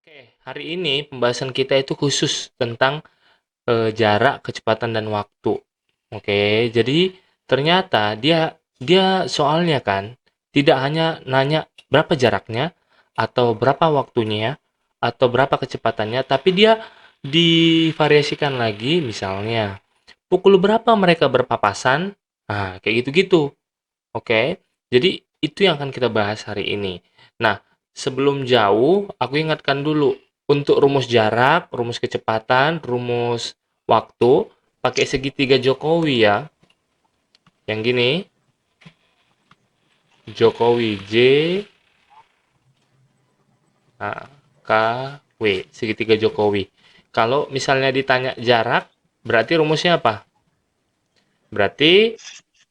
Oke, hari ini pembahasan kita itu khusus tentang jarak, kecepatan, dan waktu. Oke, jadi ternyata dia dia soalnya kan tidak hanya nanya berapa jaraknya atau berapa waktunya atau berapa kecepatannya, tapi dia divariasikan lagi misalnya pukul berapa mereka berpapasan. Nah, kayak gitu-gitu. Oke, jadi itu yang akan kita bahas hari ini. Nah, sebelum jauh, aku ingatkan dulu untuk rumus jarak, rumus kecepatan, rumus waktu, pakai segitiga Jokowi ya. Yang gini, Jokowi J K W, segitiga Jokowi. Kalau misalnya ditanya jarak, berarti rumusnya apa? Berarti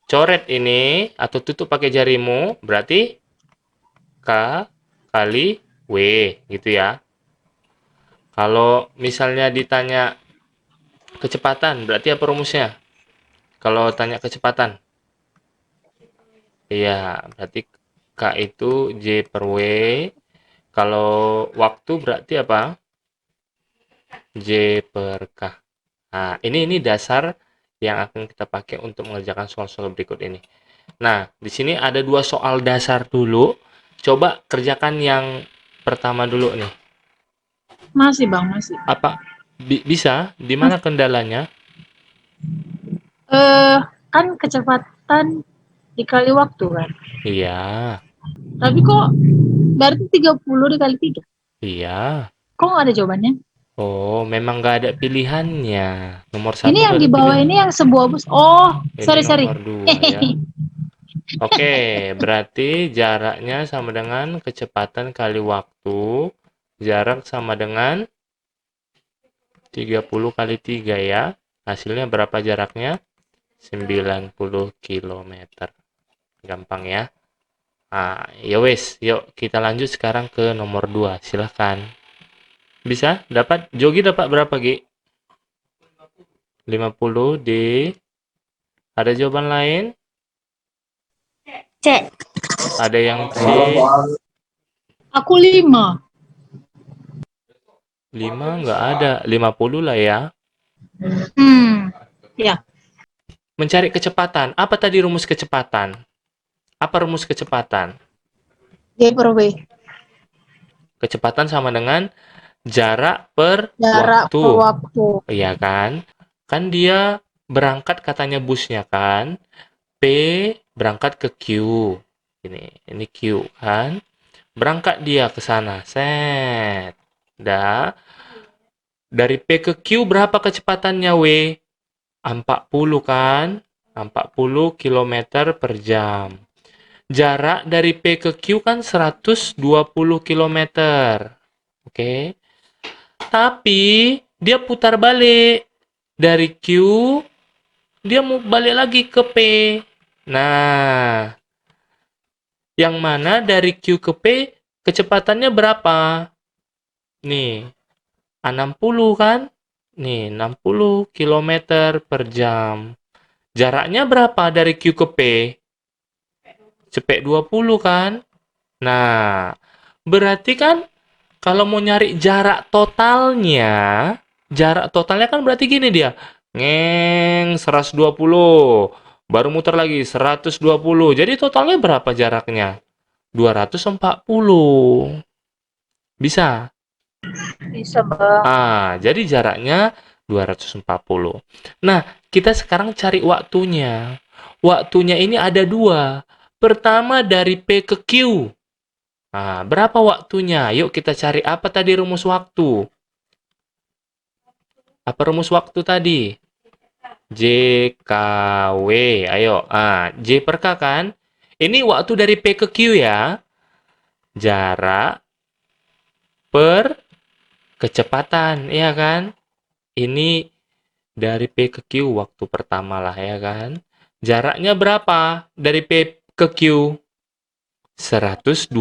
coret ini atau tutup pakai jarimu, berarti K kali W gitu ya. Kalau misalnya ditanya kecepatan, berarti apa rumusnya? Kalau tanya kecepatan, iya, berarti K itu J per W. Kalau waktu berarti apa? J per K. Nah, ini dasar yang akan kita pakai untuk mengerjakan soal-soal berikut ini. Nah, di sini ada dua soal dasar dulu. Coba kerjakan yang pertama dulu nih. Masih Bang, masih. Apa bisa? Di Mas mana kendalanya? eh kan kecepatan dikali waktu kan. Iya, Tapi kok berarti 30 dikali 3. iya. Kok nggak ada jawabannya? Oh, memang nggak ada pilihannya. Nomor Ini satu yang nggak di ada bawah pilihan. ini yang sebuah bus. Oh, Ini sorry sorry. nomor dua ya. Oke, berarti jaraknya sama dengan kecepatan kali waktu. Jarak sama dengan 30 kali 3 ya. Hasilnya berapa jaraknya? 90 kilometer. Gampang ya. Nah, ya wes, yuk kita lanjut sekarang ke nomor 2. Silahkan. Bisa? Dapat? Jogi dapat berapa, Gi? 50 di... Ada jawaban lain? Cek. Ada yang C, Aku 5. 5 nggak ada. 50 lah ya. Ya. Mencari kecepatan. Apa tadi rumus kecepatan? Apa rumus kecepatan? J per W. Kecepatan sama dengan jarak per Jarak per waktu. waktu. Iya kan? Kan dia berangkat katanya busnya kan. P berangkat ke Q. Ini Q kan. Berangkat dia ke sana. Set. Dah. Dari P ke Q berapa kecepatannya W? 40 kan? 40 kilometer per jam. Jarak dari P ke Q kan 120 kilometer. Oke. Tapi dia putar balik. Dari Q, dia mau balik lagi ke P. Nah, yang mana dari Q ke P kecepatannya berapa? Nih, 60 kan? Nih, 60 kilometer per jam. Jaraknya berapa dari Q ke P? Cepet 20 kan? Nah, berarti kan kalau mau nyari jarak totalnya kan berarti gini dia. Ngeng 120. Baru muter lagi 120. Jadi totalnya berapa jaraknya? 240. Bisa. Bisa Bang. Jadi jaraknya 240. Nah, kita sekarang cari waktunya. Waktunya ini ada dua. Pertama dari P ke Q. Nah, berapa waktunya? Yuk kita cari apa tadi rumus waktu. Apa rumus waktu tadi? J, K, W. Ayo. J per K kan? Ini waktu dari P ke Q ya. Jarak per kecepatan, ya kan? Ini dari P ke Q waktu pertama lah, ya kan? Jaraknya berapa dari P ke Q? 120.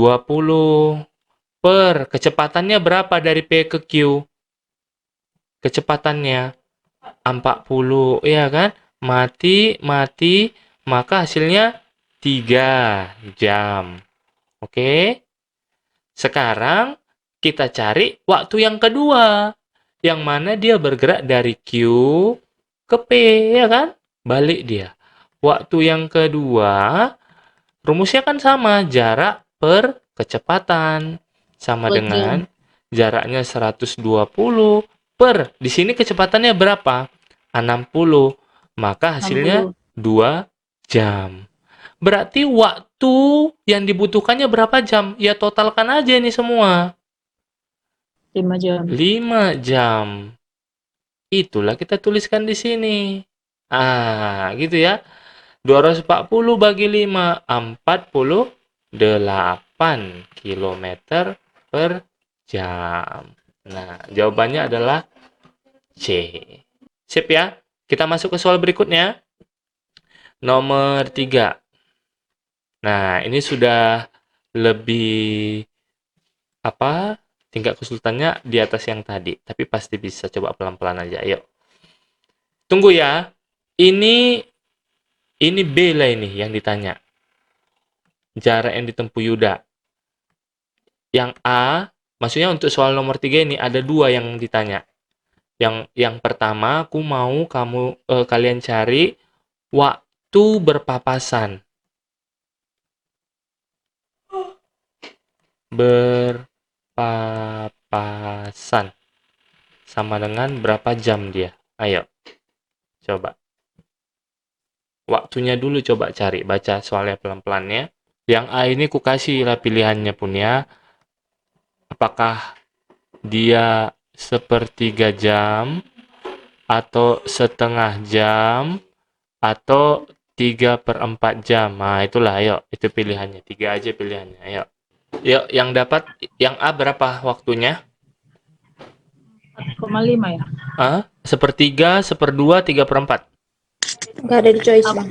Per kecepatannya berapa dari P ke Q? Kecepatannya 40, ya kan? Mati, maka hasilnya 3 jam. Oke? Sekarang Kita cari waktu yang kedua. Yang mana dia bergerak dari Q ke P, ya kan? Balik dia. Waktu yang kedua, rumusnya kan sama, jarak per kecepatan. Sama 2 dengan jam. jaraknya 120 per, di sini kecepatannya berapa? 60. Maka hasilnya 60. 2 jam. Berarti waktu yang dibutuhkannya berapa jam? Ya totalkan aja ini semua. 5 jam. 5 jam. Itulah kita tuliskan di sini. Gitu ya. 240 bagi 5, 48 kilometer per jam. Nah, jawabannya adalah C. Sip ya. Kita masuk ke soal berikutnya. Nomor 3. Nah, ini sudah lebih tingkat kesulitannya di atas yang tadi, tapi pasti bisa. Coba pelan-pelan aja. Ayo. Tunggu ya. Ini B lah ini yang ditanya. Jarak yang ditempuh Yuda. Yang A, maksudnya untuk soal nomor 3 ini ada 2 yang ditanya. Yang pertama, aku mau kalian cari waktu berpapasan. Berpapasan. Sama dengan berapa jam dia? Ayo. Coba. Waktunya dulu coba cari. Baca soalnya pelan-pelan ya. Yang A ini ku kasih lah pilihannya pun ya. Apakah dia sepertiga jam, atau setengah jam, atau 3/4 jam. Nah, itulah, ayo. Itu pilihannya. 3 aja pilihannya. Ayo. Yuk, yang dapat, yang A berapa waktunya? 4,5 ya. Sepertiga, seperdua, 3/4. Nggak ada di choice, Aku Bang.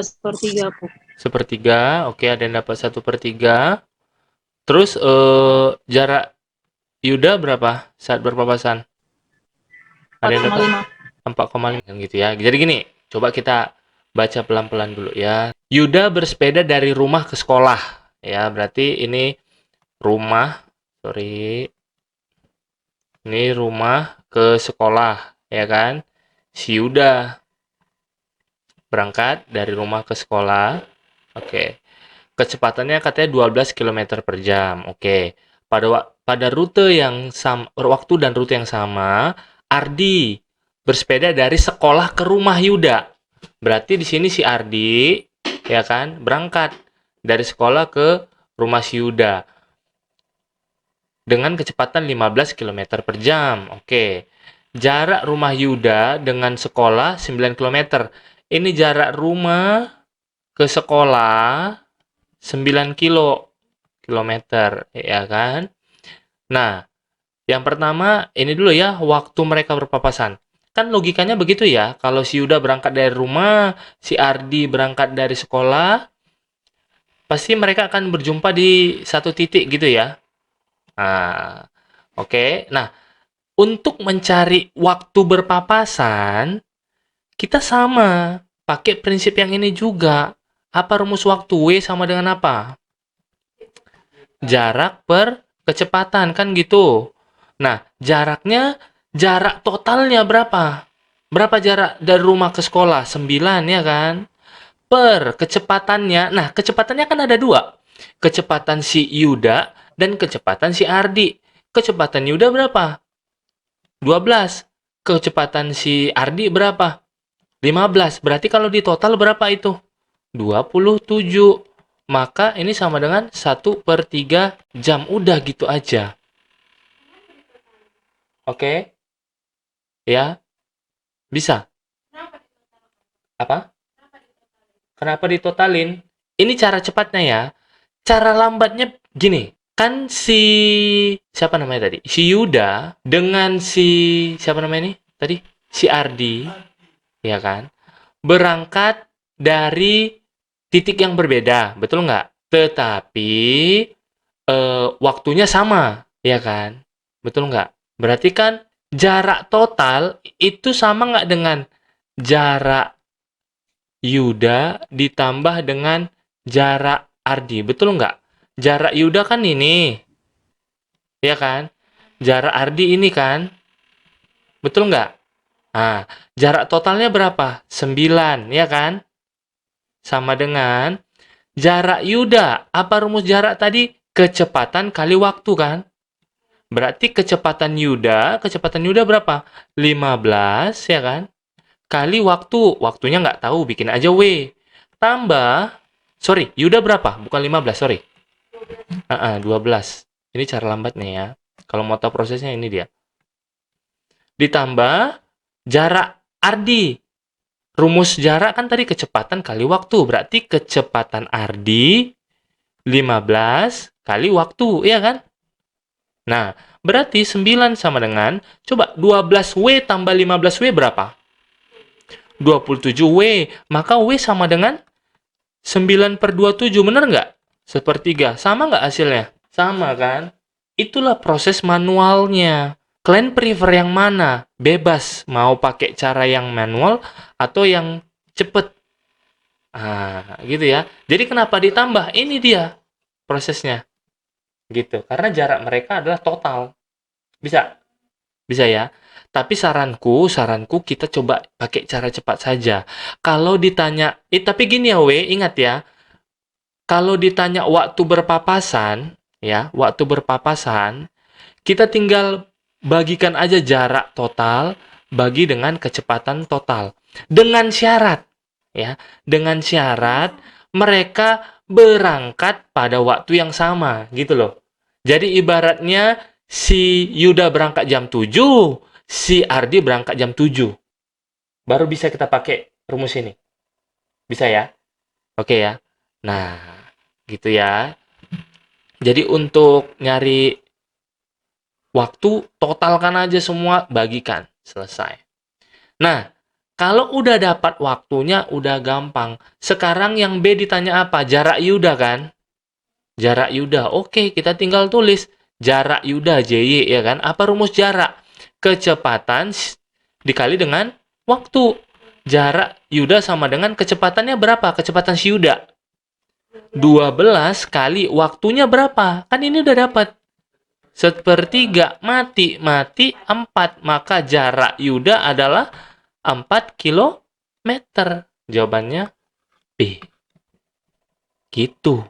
sepertiga aku. Sepertiga, oke, ada yang dapat 1/3. Terus jarak Yuda berapa saat berpapasan? Ada yang dapat 4,5. 4,5 gitu ya. Jadi gini, coba kita baca pelan-pelan dulu ya. Yuda bersepeda dari rumah ke sekolah. Ya, berarti ini rumah, sorry. Ini rumah ke sekolah, ya kan? Si Yuda berangkat dari rumah ke sekolah. Oke. Kecepatannya katanya 12 km per jam. Oke. Pada rute yang sama, waktu dan rute yang sama, Ardi bersepeda dari sekolah ke rumah Yuda. Berarti di sini si Ardi, ya kan, berangkat dari sekolah ke rumah si Yuda dengan kecepatan 15 km per jam. Oke. Jarak rumah Yuda dengan sekolah 9 km. Ini jarak rumah ke sekolah 9 kilometer, ya kan? Nah, yang pertama ini dulu ya, waktu mereka berpapasan. Kan logikanya begitu ya, kalau si Yuda berangkat dari rumah, si Ardi berangkat dari sekolah, pasti mereka akan berjumpa di satu titik gitu ya. Nah, oke. Nah, untuk mencari waktu berpapasan, kita sama, pakai prinsip yang ini juga. Apa rumus waktu? W sama dengan apa? Jarak per kecepatan, kan gitu. Nah, jarak totalnya berapa? Berapa jarak dari rumah ke sekolah? 9, ya kan? Per kecepatannya, nah kecepatannya kan ada 2. Kecepatan si Yuda dan kecepatan si Ardi. Kecepatan Yuda berapa? 12. Kecepatan si Ardi berapa? 15. Berarti kalau di total berapa itu? 27. Maka ini sama dengan 1/3 jam. Udah gitu aja. Oke? Ya? Bisa? Apa? Kenapa ditotalin? Ini cara cepatnya ya. Cara lambatnya gini. Kan siapa namanya tadi? Si Yuda dengan siapa namanya ini? Tadi? Si Ardi, ya kan? Berangkat dari titik yang berbeda, betul nggak? Tetapi waktunya sama, ya kan? Betul nggak? Berarti kan jarak total itu sama nggak dengan jarak Yuda ditambah dengan jarak Ardi, betul nggak? Jarak Yuda kan ini, ya kan? Jarak Ardi ini kan? Betul nggak? Nah, jarak totalnya berapa? 9, ya kan? Sama dengan jarak Yuda. Apa rumus jarak tadi? Kecepatan kali waktu kan? Berarti kecepatan Yuda berapa? 15, ya kan? Kali waktu. Waktunya nggak tahu, bikin aja W. Tambah, sorry, Yuda berapa? Bukan 15, sorry. 12. Ini cara lambatnya ya. Kalau mau tahu prosesnya ini dia. Ditambah jarak Ardi. Rumus jarak kan tadi kecepatan kali waktu. Berarti kecepatan Ardi 15 kali waktu, iya kan? Nah, berarti 9 sama dengan, coba 12W tambah 15W berapa? 27W. Maka W sama dengan 9/27, bener nggak? Sepertiga. Sama nggak hasilnya? Sama kan? Itulah proses manualnya. Kalian prefer yang mana? Bebas. Mau pakai cara yang manual atau yang cepet. Ah, gitu ya. Jadi kenapa ditambah? Ini dia prosesnya. Gitu. Karena jarak mereka adalah total. Bisa? Bisa ya? Tapi saranku kita coba pakai cara cepat saja. Kalau ditanya, tapi gini ya, ingat ya. Kalau ditanya waktu berpapasan, kita tinggal bagikan aja jarak total bagi dengan kecepatan total. Dengan syarat, ya, dengan syarat mereka berangkat pada waktu yang sama, gitu loh. Jadi ibaratnya si Yuda berangkat jam 7, si Ardi berangkat jam 7. Baru bisa kita pakai rumus ini. Bisa ya? Oke ya. Nah, gitu ya. Jadi untuk nyari waktu, totalkan aja semua, bagikan. Selesai. Nah, kalau udah dapat waktunya, udah gampang. Sekarang yang B ditanya apa? Jarak Yuda kan? Jarak Yuda. Oke, kita tinggal tulis. Jarak Yuda, JY, ya kan? Apa rumus jarak? Kecepatan dikali dengan waktu. Jarak Yuda sama dengan kecepatannya berapa? Kecepatan si Yuda. 12 kali waktunya berapa? Kan ini udah dapat. Sepertiga mati 4. Maka jarak Yuda adalah 4 kilometer. Jawabannya B. Gitu. Oh,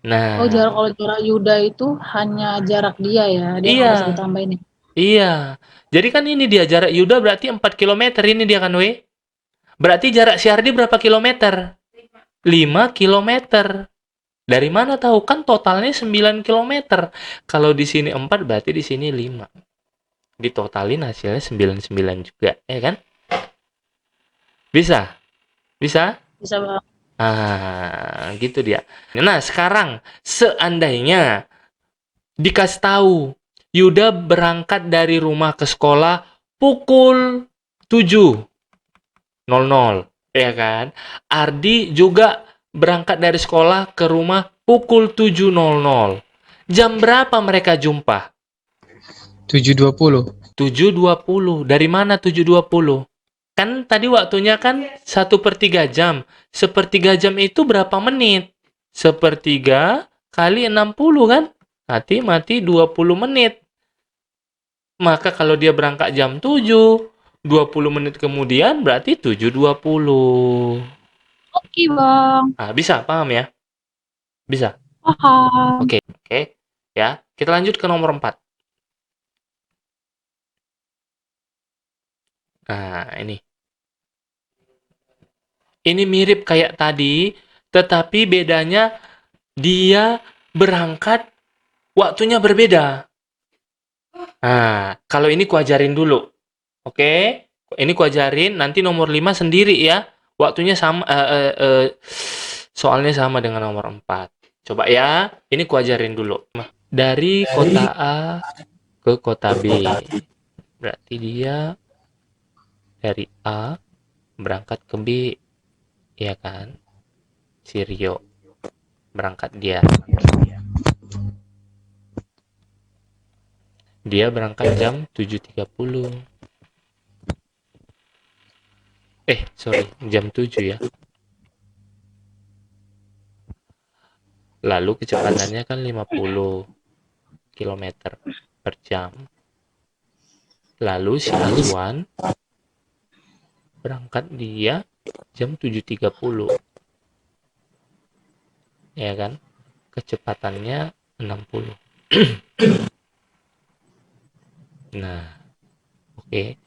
Nah, kalau jarak Yuda itu hanya jarak dia ya. Dia nggak iya, bisa ditambahin ya. iya. Jadi kan ini dia jarak Yuda berarti 4 kilometer. Ini dia kan, W. Berarti jarak si Ardi berapa kilometer? 5 kilometer. Dari mana tahu? Kan totalnya 9 kilometer. Kalau di sini 4, berarti di sini 5. Ditotalin hasilnya 99 juga, ya kan? Bisa? Bisa? Bisa Bang. Ah, gitu dia. Nah, sekarang seandainya dikasih tahu Yuda berangkat dari rumah ke sekolah pukul 7.00, ya kan? Ardi juga berangkat dari sekolah ke rumah pukul 7.00. Jam berapa mereka jumpa? 7.20. 7.20. Dari mana 7.20? Kan tadi waktunya kan 1/3 jam. Sepertiga jam itu berapa menit? Sepertiga kali 60 kan? Mati 20 menit. Maka kalau dia berangkat jam 7, 20 menit kemudian berarti 7.20. Oke Bang. Ah, bisa, paham ya? Bisa. Paham. Oke. Ya, kita lanjut ke nomor 4. Nah, ini. Ini mirip kayak tadi, tetapi bedanya dia berangkat waktunya berbeda. Nah, kalau ini kuajarin dulu. Oke? Ini kuajarin, nanti nomor 5 sendiri ya. Waktunya sama, soalnya sama dengan nomor 4. Coba ya, ini kuajarin dulu. Dari kota A ke kota B. Berarti dia dari A berangkat ke B. Ya kan? Si Rio berangkat dia. Dia berangkat jam 7.30. Sorry, jam 7 ya. Lalu kecepatannya kan 50 km per jam. Lalu si Aswan berangkat dia jam 7.30. Ya kan? Kecepatannya 60. Nah, oke.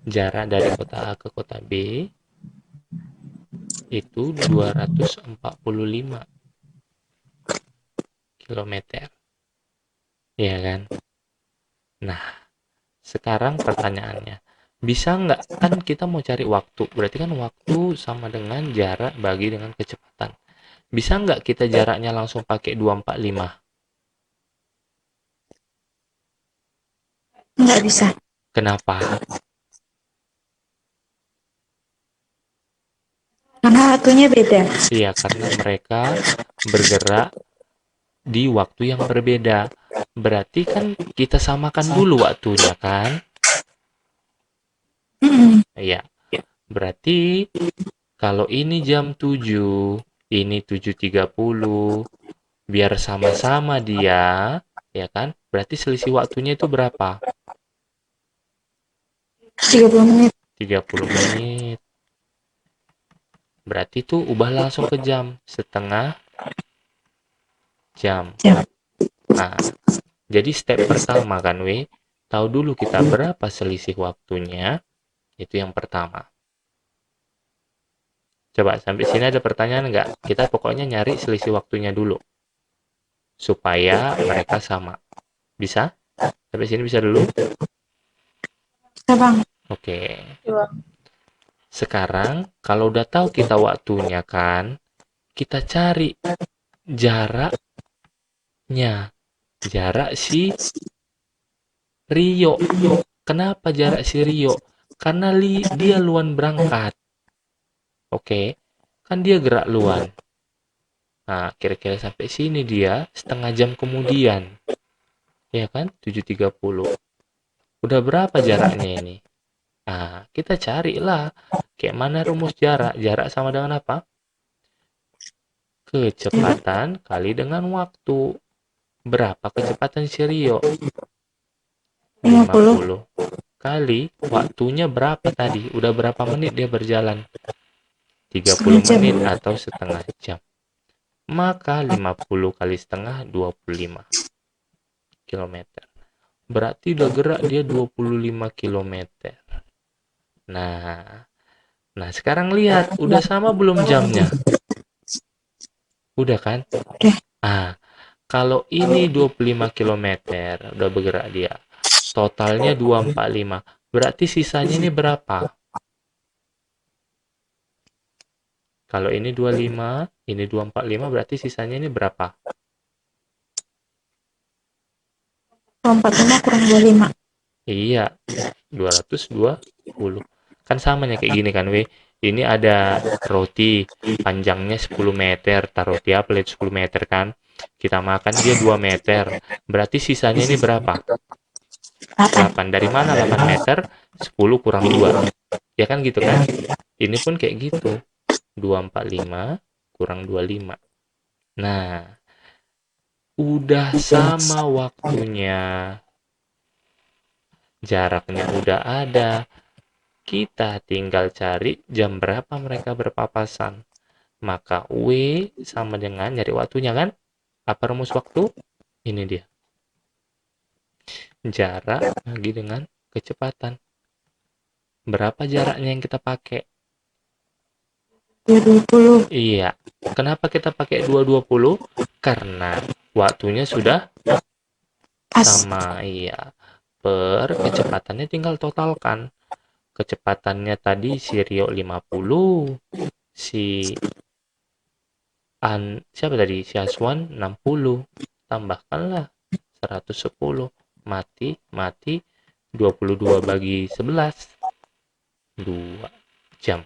Jarak dari kota A ke kota B itu 245 km. Ya kan? Nah, sekarang pertanyaannya, bisa nggak, kan kita mau cari waktu, berarti kan waktu sama dengan jarak bagi dengan kecepatan. Bisa nggak kita jaraknya langsung pakai 245? Nggak bisa. Kenapa? Karena waktunya beda. Iya, karena mereka bergerak di waktu yang berbeda. Berarti kan kita samakan dulu waktunya kan? Mm-mm. Iya. Berarti kalau ini jam 7, ini 7.30, biar sama-sama dia, ya kan? Berarti selisih waktunya itu berapa? 30 menit. 30 menit. Berarti itu ubah langsung ke jam, setengah jam. Jam. Nah, jadi step pertama kan, tahu dulu kita berapa selisih waktunya, itu yang pertama. Coba sampai sini ada pertanyaan nggak? Kita pokoknya nyari selisih waktunya dulu, supaya mereka sama. Bisa? Sampai sini bisa dulu? Bisa, Bang. Oke. Coba. Sekarang, kalau udah tahu kita waktunya kan, kita cari jaraknya. Jarak si Rio. Kenapa jarak si Rio? Karena dia luan berangkat. Oke, kan dia gerak luan. Nah, kira-kira sampai sini dia setengah jam kemudian. Ya kan? 7.30. Udah berapa jaraknya ini? Nah, kita carilah. Kayak mana rumus jarak? Jarak sama dengan apa? Kecepatan kali dengan waktu. Berapa kecepatan si Rio? 50. 50. Kali waktunya berapa tadi? Udah berapa menit dia berjalan? 30 Setengah jam. menit atau setengah jam. Maka 50 kali setengah 25 km. Berarti udah gerak dia 25 km. Nah, sekarang lihat, udah sama belum jamnya? Udah kan? Udah. Ah, kalau ini 25 km udah bergerak dia. Totalnya 245. Berarti sisanya ini berapa? Kalau ini 25, ini 245, berarti sisanya ini berapa? 45 kurang 25. Iya, 220. Kan samanya kayak gini kan, Ini ada roti, panjangnya 10 meter. Taruh roti apel 10 meter kan. Kita makan dia 2 meter. Berarti sisanya ini berapa? 8. 8. Dari mana 8 meter? 10 kurang 2. Ya kan gitu kan? Ini pun kayak gitu. 245 kurang 25. Nah, udah sama waktunya. Jaraknya udah ada. Kita tinggal cari jam berapa mereka berpapasan. Maka W sama dengan nyari waktunya kan? Apa rumus waktu? Ini dia. Jarak bagi dengan kecepatan. Berapa jaraknya yang kita pakai? 220. Iya. Kenapa kita pakai 220? Karena waktunya sudah Pas. sama. Iya. Per kecepatannya tinggal totalkan. Kecepatannya tadi si Rio 50, si siapa tadi? Si Aswan 60. Tambahkanlah 110. Mati 22 bagi 11. 2 jam.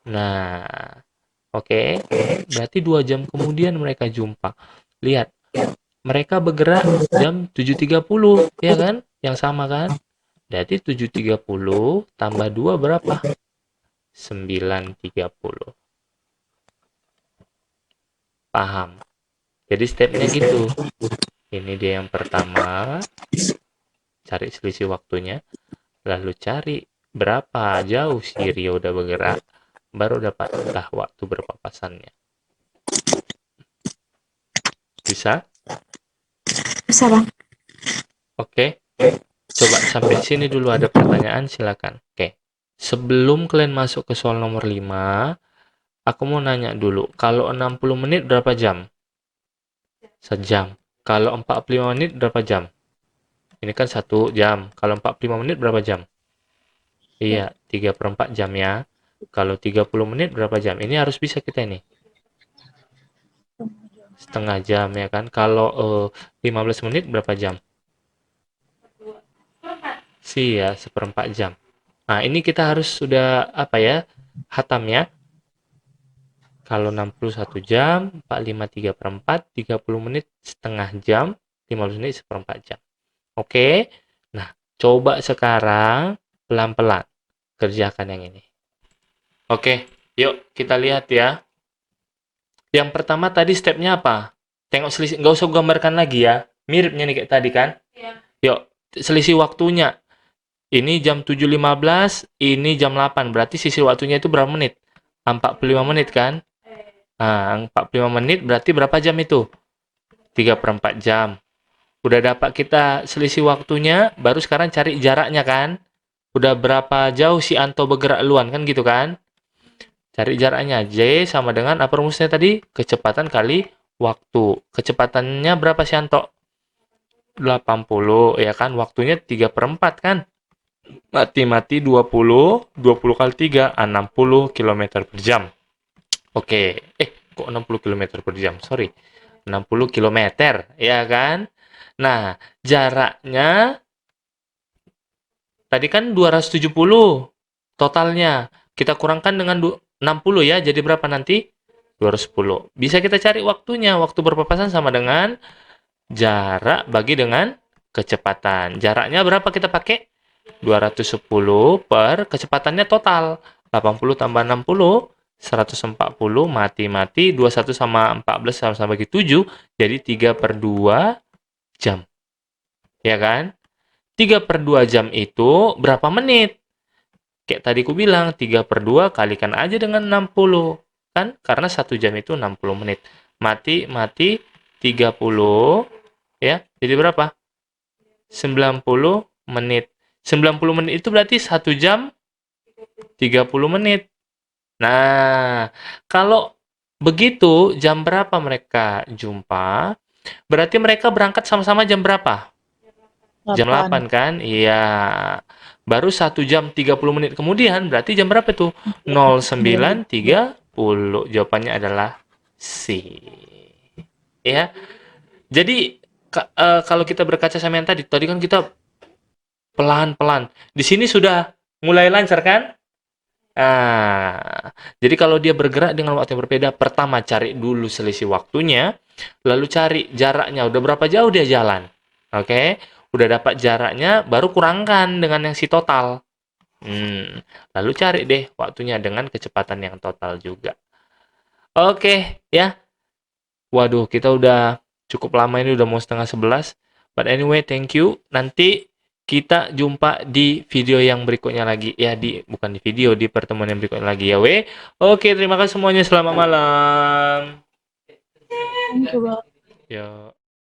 Nah, oke. Berarti 2 jam kemudian mereka jumpa. Lihat, mereka bergerak jam 7.30, ya kan? Yang sama kan? Berarti 7.30 tambah 2 berapa? 9.30. Paham? Jadi stepnya gitu. Ini dia yang pertama. Cari selisih waktunya. Lalu cari berapa jauh si Rio udah bergerak. Baru dapatlah waktu berpapasannya. Bisa? Bisa, Bang. Oke. Coba sampai sini dulu ada pertanyaan, silakan. Oke. Sebelum kalian masuk ke soal nomor 5, aku mau nanya dulu. Kalau 60 menit berapa jam? Sejam. Kalau 45 menit berapa jam? Ini kan 1 jam. Kalau 45 menit berapa jam? Iya, 3/4 jam ya. Kalau 30 menit berapa jam? Ini harus bisa kita ini. Setengah jam ya kan. Kalau 15 menit berapa jam? Sih ya, 1/4 jam. Nah, ini kita harus sudah apa ya? Hatam ya. Kalau 61 jam, 45 3/4, 30 menit setengah jam, 15 menit 1/4 jam. Oke. Nah, coba sekarang pelan-pelan kerjakan yang ini. Oke, yuk kita lihat ya. Yang pertama tadi stepnya apa? Tengok selisih, nggak usah gambarkan lagi ya. Miripnya nih kayak tadi kan? Iya. Yuk, selisih waktunya. Ini jam 7.15, ini jam 8. Berarti sisi waktunya itu berapa menit? 45 menit kan? Nah, 45 menit berarti berapa jam itu? 3/4 jam. Udah dapat kita selisih waktunya, baru sekarang cari jaraknya kan? Udah berapa jauh si Anto bergerak duluan kan gitu kan? Cari jaraknya. J sama dengan apa rumusnya tadi? Kecepatan kali waktu. Kecepatannya berapa si Anto? 80 ya kan? Waktunya 3/4 kan? Mati-mati 20 kali 3, 60 km per jam. Oke. Kok 60 km per jam? Sorry. 60 km, ya kan? Nah, jaraknya tadi kan 270 totalnya. Kita kurangkan dengan 60 ya, jadi berapa nanti? 210. Bisa kita cari waktunya. Waktu berpapasan sama dengan jarak bagi dengan kecepatan. Jaraknya berapa kita pakai? 210 per kecepatannya total. 80 tambah 60, 140, mati-mati, 21 sama 14 sama bagi 7, jadi 3/2 jam. Ya kan? 3/2 jam itu berapa menit? Kayak tadi ku bilang, 3/2 kalikan aja dengan 60. Kan? Karena 1 jam itu 60 menit. Mati, 30. Ya, jadi berapa? 90 menit. 90 menit itu berarti 1 jam 30 menit. Nah, kalau begitu, jam berapa mereka jumpa? Berarti mereka berangkat sama-sama jam berapa? Jam 8 kan? Iya. Baru 1 jam 30 menit kemudian, berarti jam berapa tuh? 09.30. Jawabannya adalah C. Ya. Jadi, kalau kita berkaca sama yang tadi kan kita pelan-pelan. Di sini sudah mulai lancar kan? Nah, jadi kalau dia bergerak dengan waktu yang berbeda, pertama cari dulu selisih waktunya, lalu cari jaraknya, udah berapa jauh dia jalan. Oke, udah dapat jaraknya, baru kurangkan dengan yang si total. Lalu cari deh waktunya dengan kecepatan yang total juga. Oke, ya. Waduh, kita udah cukup lama ini, udah mau 10:30. But anyway, thank you. Nanti kita jumpa di video yang berikutnya lagi. Ya, bukan di video, di pertemuan yang berikutnya lagi ya, we. Oke, terima kasih semuanya. Selamat malam. Coba. Ya.